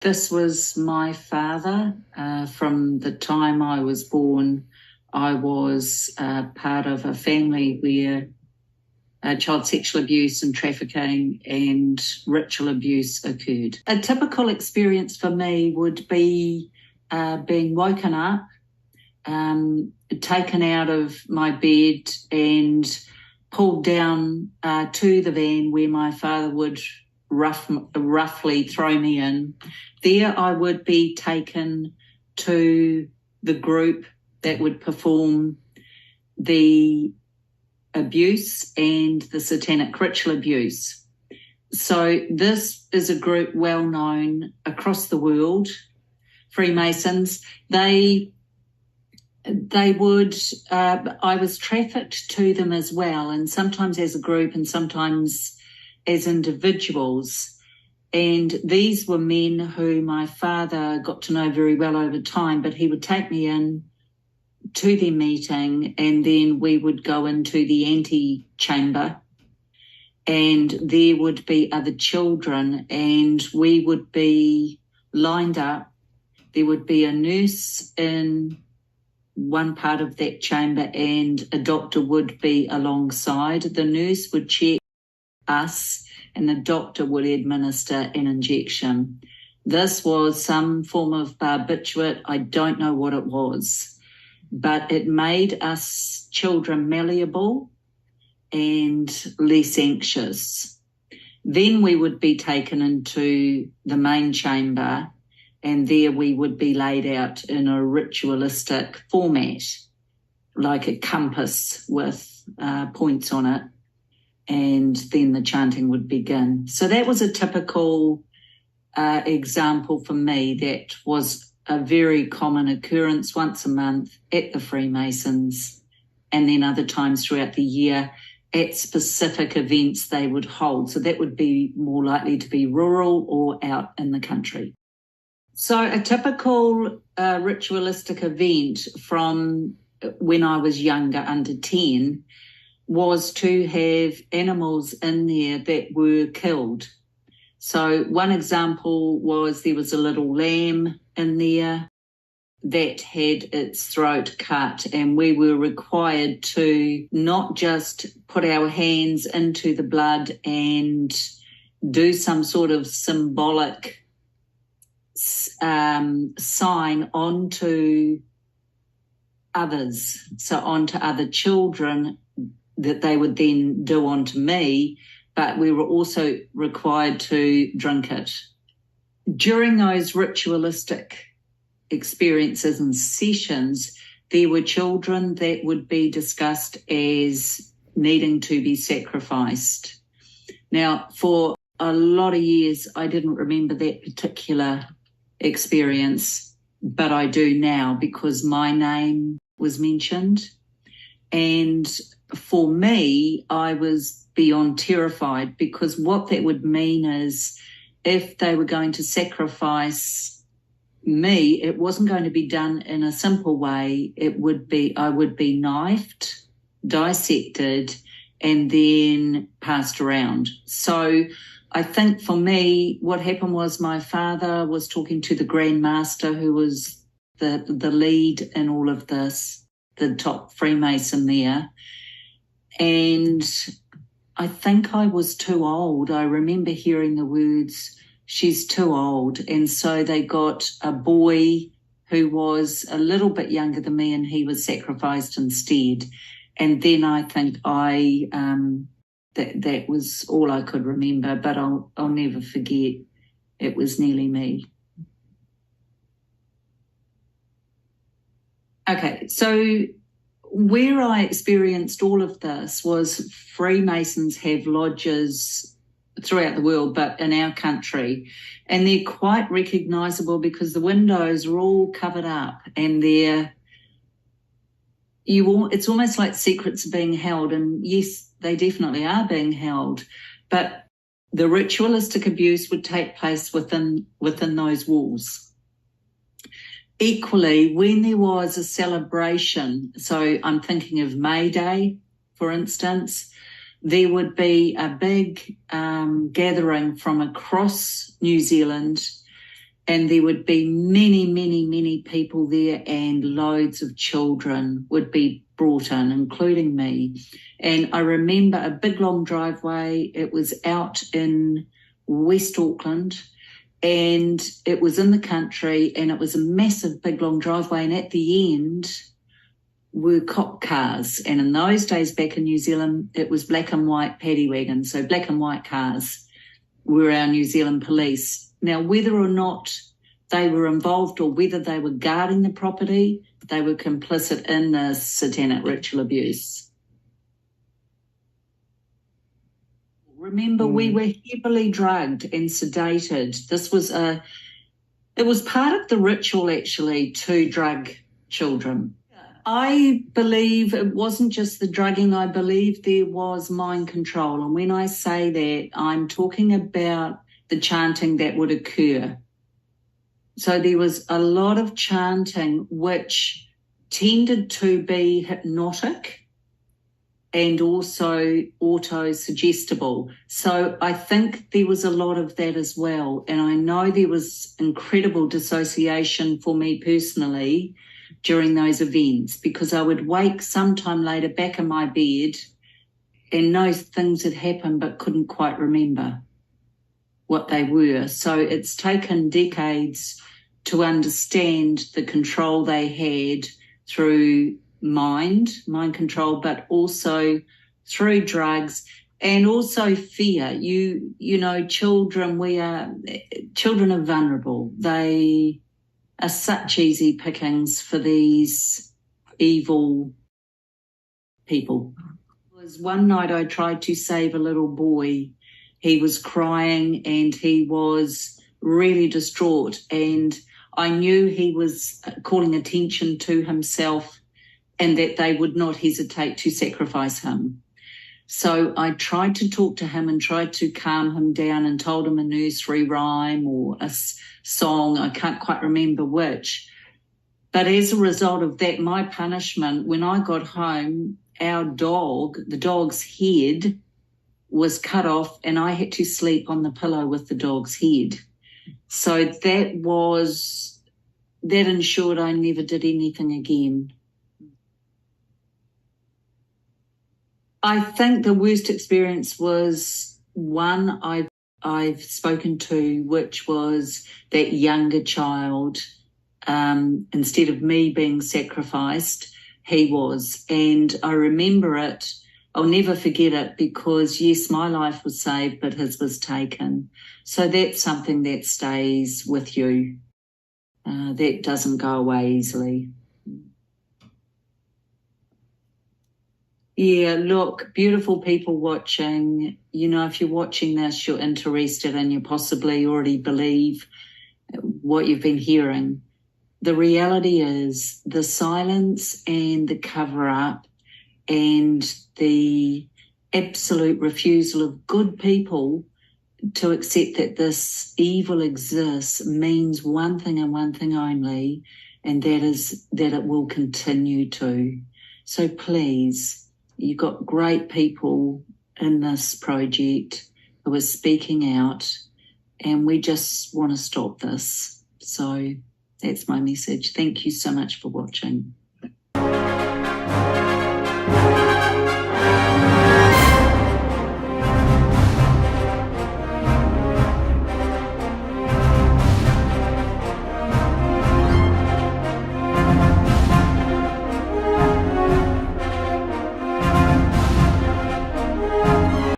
This was my father. From the time I was born, I was part of a family where child sexual abuse and trafficking and ritual abuse occurred. A typical experience for me would be being woken up, taken out of my bed and pulled down to the van where my father would roughly throw me in. There I would be taken to the group that would perform the abuse and the satanic ritual abuse. So this is a group well known across the world, Freemasons. They would, I was trafficked to them as well, and sometimes as a group and sometimes as individuals. And these were men who my father got to know very well over time, but he would take me in to their meeting, and then we would go into the antechamber, and there would be other children, and we would be lined up. There would be a nurse in one part of that chamber and a doctor would be alongside. The nurse would check us and the doctor would administer an injection. This was some form of barbiturate. I don't know what it was, but it made us children malleable and less anxious. Then we would be taken into the main chamber, and there we would be laid out in a ritualistic format, like a compass with points on it, and then the chanting would begin. So that was a typical example for me. That was a very common occurrence once a month at the Freemasons, and then other times throughout the year at specific events they would hold. So that would be more likely to be rural or out in the country. So a typical ritualistic event from when I was younger, under 10, was to have animals in there that were killed. So one example was there was a little lamb in there that had its throat cut, and we were required to not just put our hands into the blood and do some sort of symbolic sign onto others, so onto other children, that they would then do onto me, but we were also required to drink it. During those ritualistic experiences and sessions, there were children that would be discussed as needing to be sacrificed. Now, for a lot of years, I didn't remember that particular experience, but I do now because my name was mentioned. And for me, I was beyond terrified, because what that would mean is if they were going to sacrifice me, it wasn't going to be done in a simple way. I would be knifed, dissected, and then passed around. So I think for me, what happened was my father was talking to the Grand Master, who was the lead in all of this, the top Freemason there. And I think I was too old. I remember hearing the words, "She's too old." And so they got a boy who was a little bit younger than me, and he was sacrificed instead. And then I think that was all I could remember, but I'll never forget. It was nearly me. Okay, so where I experienced all of this was Freemasons have lodges throughout the world, but in our country, and they're quite recognisable because the windows are all covered up, and it's almost like secrets are being held, and yes, they definitely are being held, but the ritualistic abuse would take place within those walls. Equally, when there was a celebration, so I'm thinking of May Day, for instance, there would be a big gathering from across New Zealand, and there would be many, many, many people there, and loads of children would be brought in, including me. And I remember a big long driveway. It was out in West Auckland, and it was in the country, and it was a massive big long driveway, and at the end were cop cars. And in those days back in New Zealand, it was black and white paddy wagons, so black and white cars were our New Zealand police. Now, whether or not they were involved or whether they were guarding the property, they were complicit in the satanic ritual abuse. Remember, we were heavily drugged and sedated. It was part of the ritual, actually, to drug children. I believe it wasn't just the drugging. I believe there was mind control. And when I say that, I'm talking about the chanting that would occur. So there was a lot of chanting which tended to be hypnotic and also auto-suggestible. So I think there was a lot of that as well. And I know there was incredible dissociation for me personally during those events, because I would wake sometime later back in my bed and know things had happened but couldn't quite remember what they were. So it's taken decades to understand the control they had through mind control, but also through drugs and also fear. You know, children are vulnerable. They are such easy pickings for these evil people. It was one night I tried to save a little boy. He was crying and he was really distraught, and I knew he was calling attention to himself and that they would not hesitate to sacrifice him. So I tried to talk to him and tried to calm him down and told him a nursery rhyme or a song. I can't quite remember which. But as a result of that, my punishment, when I got home, the dog's head was cut off, and I had to sleep on the pillow with the dog's head. So that ensured I never did anything again. I think the worst experience was one I've spoken to, which was that younger child. Instead of me being sacrificed, he was. And I remember it. I'll never forget it, because, yes, my life was saved, but his was taken. So that's something that stays with you. That doesn't go away easily. Yeah, look, beautiful people watching. You know, if you're watching this, you're interested and you possibly already believe what you've been hearing. The reality is the silence and the cover-up and the absolute refusal of good people to accept that this evil exists means one thing and one thing only, and that is that it will continue to. So please, you've got great people in this project who are speaking out, and we just want to stop this. So that's my message. Thank you so much for watching.